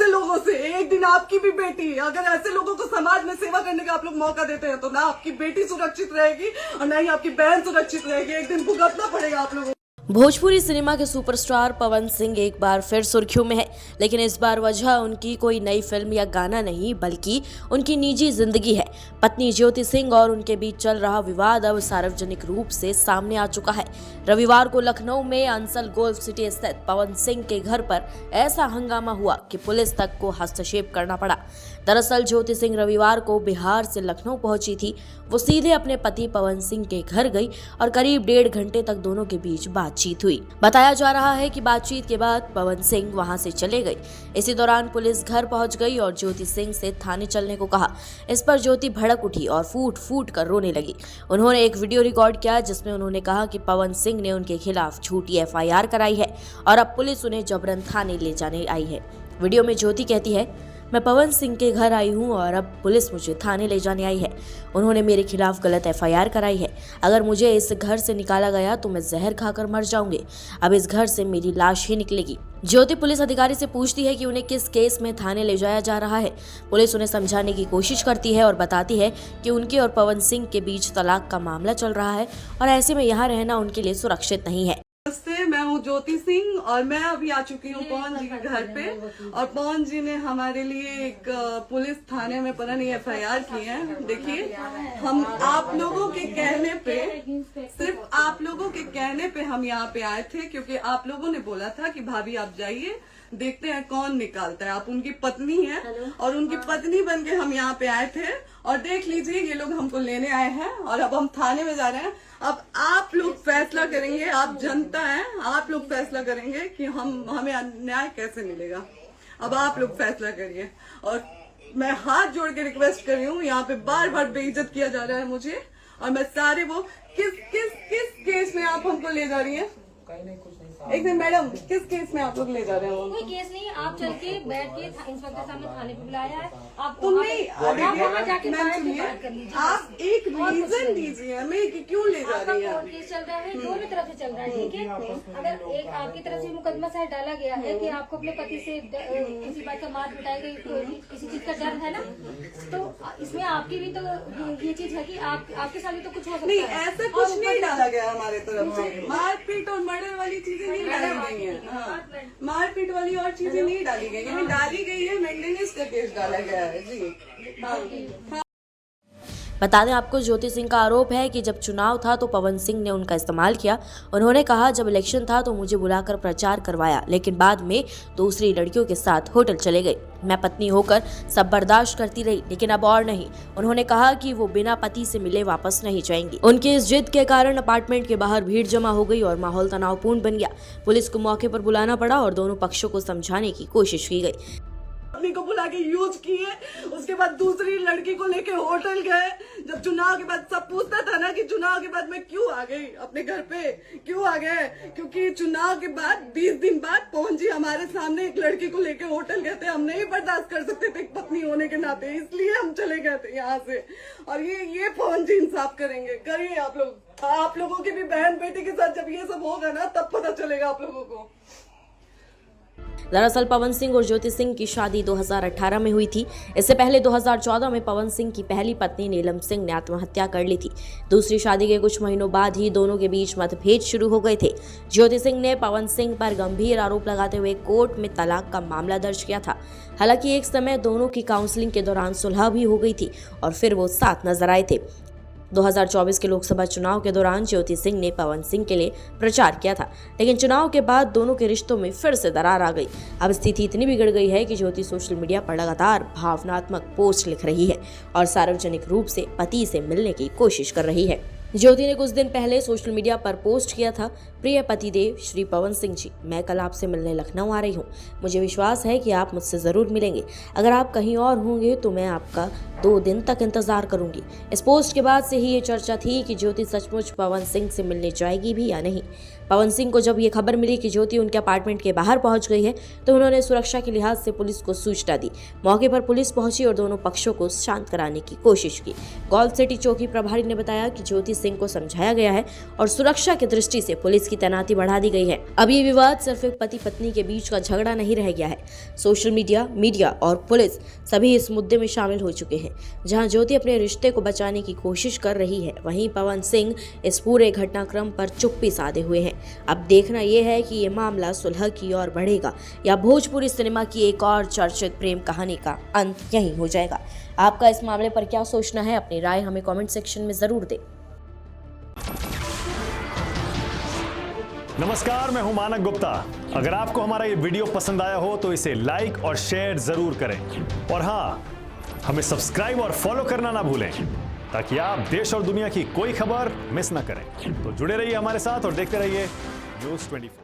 लोगों से। एक दिन आपकी भी बेटी, अगर ऐसे लोगों को समाज में सेवा करने का आप लोग मौका देते हैं तो ना आपकी बेटी सुरक्षित रहेगी और ना ही आपकी बहन सुरक्षित रहेगी। एक दिन भुगतना पड़ेगा आप लोगों को। भोजपुरी सिनेमा के सुपरस्टार पवन सिंह एक बार फिर सुर्खियों में है, लेकिन इस बार वजह उनकी कोई नई फिल्म या गाना नहीं बल्कि उनकी निजी जिंदगी है। पत्नी ज्योति सिंह और उनके बीच चल रहा विवाद अब सार्वजनिक रूप से सामने आ चुका है। रविवार को लखनऊ में अंसल गोल्फ सिटी स्थित पवन सिंह के घर पर ऐसा हंगामा हुआ कि पुलिस तक को हस्तक्षेप करना पड़ा। दरअसल ज्योति सिंह रविवार को बिहार से लखनऊ पहुंची थी। वो सीधे अपने पति पवन सिंह के घर गई और करीब 1.5 घंटे तक दोनों के बीच बातचीत हुई। बताया जा रहा है कि बातचीत के बाद पवन सिंह वहां से चले गए। इसी दौरान पुलिस घर पहुंच गई और ज्योति सिंह से थाने चलने को कहा। इस पर ज्योति भड़क उठी और फूट फूट कर रोने लगी। उन्होंने एक वीडियो रिकॉर्ड किया जिसमें उन्होंने कहा कि पवन सिंह ने उनके खिलाफ झूठी FIR कराई है और अब पुलिस उन्हें जबरन थाने ले जाने आई है। वीडियो में ज्योति कहती है, मैं पवन सिंह के घर आई हूँ और अब पुलिस मुझे थाने ले जाने आई है। उन्होंने मेरे खिलाफ गलत FIR कराई है। अगर मुझे इस घर से निकाला गया तो मैं जहर खाकर मर जाऊंगी। अब इस घर से मेरी लाश ही निकलेगी। ज्योति पुलिस अधिकारी से पूछती है कि उन्हें किस केस में थाने ले जाया जा रहा है। पुलिस उन्हें समझाने की कोशिश करती है और बताती है कि उनके और पवन सिंह के बीच तलाक का मामला चल रहा है और ऐसे में यहाँ रहना उनके लिए सुरक्षित नहीं है। नमस्ते, मैं हूँ ज्योति सिंह और मैं अभी आ चुकी हूँ पवन जी के घर पे और पवन जी ने हमारे लिए एक पुलिस थाने में पता नहीं FIR की है। देखिए, हम आप लोगों के कहने पे, सिर्फ आप लोगों के कहने पे हम यहाँ पे आए थे क्योंकि आप लोगों ने बोला था कि भाभी आप जाइए, देखते हैं कौन निकालता है। आप उनकी पत्नी हैं और उनकी पत्नी बन के हम यहाँ पे आए थे और देख लीजिए ये लोग हमको लेने आए हैं और अब हम थाने में जा रहे हैं। अब आप लोग फैसला करेंगे, आप जनता हैं, आप लोग फैसला करेंगे कि हमें न्याय कैसे मिलेगा। अब आप लोग फैसला करिए और मैं हाथ जोड़ के रिक्वेस्ट कर रही हूँ। यहाँ पे बार बार बेइज्जत किया जा रहा है मुझे और मैं सारे वो किस केस में आप हमको ले जा रही हैं? एक दिन मैडम, किस केस में आप लोग ले जा रहे हो? कोई केस नहीं, आप चल के बैठ के इंस्पेक्टर साहब ने थाने पे बुलाया है। आप तुम नहीं, जाके बात कर लीजिए। आप एक रीजन दीजिए हमें कि क्यों ले जा रही है। कोर्ट केस चल रहा है, दोनों तरफ से चल रहा है, ठीक है। अगर एक आपकी तरफ से मुकदमा शायद डाला गया है कि आपको अपने पति से किसी बात का मार पिटाई गई, किसी चीज का डर है ना, तो इसमें आपकी भी तो ये चीज है कि आपके साथ भी तो कुछ हो सकता है। नहीं, ऐसा कुछ नहीं डाला गया हमारे तरफ से। मारपीट और मर्डर वाली चीजें नहीं डाली गई है। हाँ, मारपीट वाली और चीजें नहीं डाली गई है। डाली गई है मेंटेनेंस का केस डाला गया है जी। हाँ। बता दें आपको, ज्योति सिंह का आरोप है कि जब चुनाव था तो पवन सिंह ने उनका इस्तेमाल किया। उन्होंने कहा जब इलेक्शन था तो मुझे बुलाकर प्रचार करवाया, लेकिन बाद में दूसरी लड़कियों के साथ होटल चले गए। मैं पत्नी होकर सब बर्दाश्त करती रही, लेकिन अब और नहीं। उन्होंने कहा कि वो बिना पति से मिले वापस नहीं जाएंगी। उनकी इस जिद के कारण अपार्टमेंट के बाहर भीड़ जमा हो गई और माहौल तनावपूर्ण बन गया। पुलिस को मौके पर बुलाना पड़ा और दोनों पक्षों को समझाने की कोशिश की गई। अपनी को बुला के यूज किए, उसके बाद दूसरी लड़की को लेके होटल गए। जब चुनाव के बाद सब पूछता था ना कि चुनाव के बाद मैं क्यों आ गई अपने घर पे, क्यों आ गए, क्योंकि चुनाव के बाद 20 दिन बाद पवन जी हमारे सामने एक लड़की को लेके होटल गए थे। हम नहीं बर्दाश्त कर सकते थे पत्नी होने के नाते, इसलिए हम चले गए थे यहाँ से। और ये पवन जी इंसाफ करेंगे, करिए आप लोग। आप लोगों की भी बहन बेटी के साथ जब ये सब होगा ना तब पता चलेगा आप लोगों को। दरअसल पवन सिंह और ज्योति सिंह की शादी 2018 में हुई थी। इससे पहले 2014 में पवन सिंह की पहली पत्नी नीलम सिंह ने आत्महत्या कर ली थी। दूसरी शादी के कुछ महीनों बाद ही दोनों के बीच मतभेद शुरू हो गए थे। ज्योति सिंह ने पवन सिंह पर गंभीर आरोप लगाते हुए कोर्ट में तलाक का मामला दर्ज किया था। हालांकि एक समय दोनों की काउंसलिंग के दौरान सुलह भी हो गई थी और फिर वो साथ नजर आए थे। 2024 के लोकसभा चुनाव के दौरान ज्योति सिंह ने पवन सिंह के लिए प्रचार किया था, लेकिन चुनाव के बाद दोनों के रिश्तों में फिर से दरार आ गई। अब स्थिति इतनी बिगड़ गई है कि ज्योति सोशल मीडिया पर लगातार भावनात्मक पोस्ट लिख रही है और सार्वजनिक रूप से पति से मिलने की कोशिश कर रही है। ज्योति ने कुछ दिन पहले सोशल मीडिया पर पोस्ट किया था, प्रिय पतिदेव श्री पवन सिंह जी, मैं कल आपसे मिलने लखनऊ आ रही हूँ। मुझे विश्वास है कि आप मुझसे ज़रूर मिलेंगे। अगर आप कहीं और होंगे तो मैं आपका 2 दिन तक इंतजार करूंगी। इस पोस्ट के बाद से ही ये चर्चा थी कि ज्योति सचमुच पवन सिंह से मिलने जाएगी भी या नहीं। पवन सिंह को जब ये खबर मिली कि ज्योति उनके अपार्टमेंट के बाहर पहुंच गई है तो उन्होंने सुरक्षा के लिहाज से पुलिस को सूचना दी। मौके पर पुलिस पहुंची और दोनों पक्षों को शांत कराने की कोशिश की। गोल्फ सिटी चौकी प्रभारी ने बताया कि ज्योति सिंह को समझाया गया है और सुरक्षा की दृष्टि से पुलिस की तैनाती बढ़ा दी गई है। अब ये विवाद सिर्फ एक पति पत्नी के बीच का झगड़ा नहीं रह गया है। सोशल मीडिया और पुलिस सभी इस मुद्दे में शामिल हो चुके हैं। जहां ज्योति अपने रिश्ते को बचाने की कोशिश कर रही है, वहीं पवन सिंह इस पूरे घटनाक्रम पर चुप्पी साधे हुए हैं। अब देखना यह है कि ये मामला सुलह की ओर बढ़ेगा या भोजपुरी सिनेमा की एक और चर्चित प्रेम कहानी का अंत यहीं हो जाएगा। आपका इस मामले पर क्या सोचना है? अपनी राय हमें कमेंट सेक्शन में जरूर दें। नमस्कार, मैं हूं मानक गुप्ता। अगर आपको हमारा ये वीडियो पसंद आया हो तो इसे लाइक और शेयर जरूर करें और हाँ, हमें सब्सक्राइब और फॉलो करना ना भूलें ताकि आप देश और दुनिया की कोई खबर मिस ना करें। तो जुड़े रहिए हमारे साथ और देखते रहिए News 24।